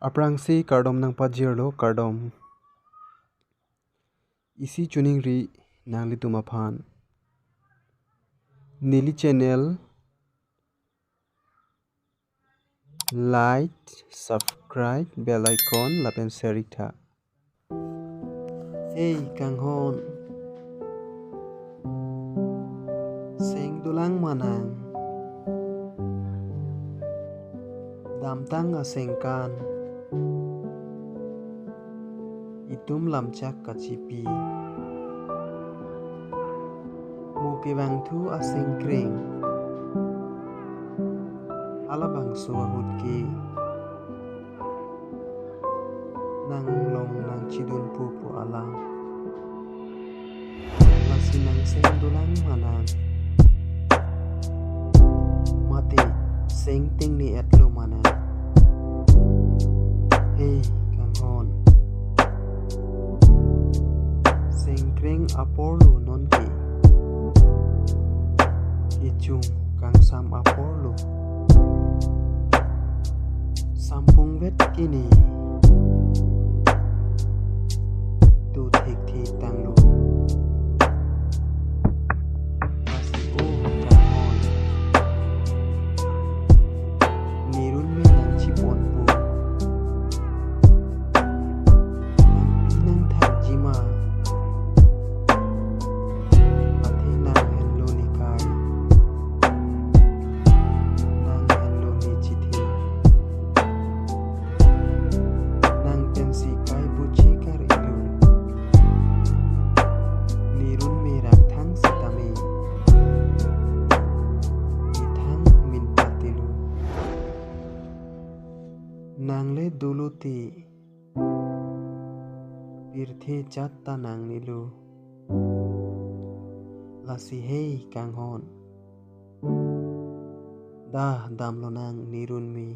aprangsi kardom nang pajirlo kardom isi chuning ri nang lituma phan nili channel like subscribe bell icon lapen sharing tha hey kanghon seng dulang manang damtang asengkan itum lamchak kachipi mukibang thu asengkring alabang suahutki nang long nang chidun pupu alang masih nang seng dulang manang mati seng ting ni etlo manang hey kanghon sengkring aporlu nonki ichung kang sam aporlu sampung vet kini tu thik thik tanglu masih kanghon nirun me nang chipon pu nang pinang thak jima ate nang henlo nikai nang henlo ni chithi nang pensi kai buche kar ilu nirun merak thang sitame ithang min patilu nang le duluti pirthe chatta nang nilu lasi hey kanghon dah damlo nang nirun mi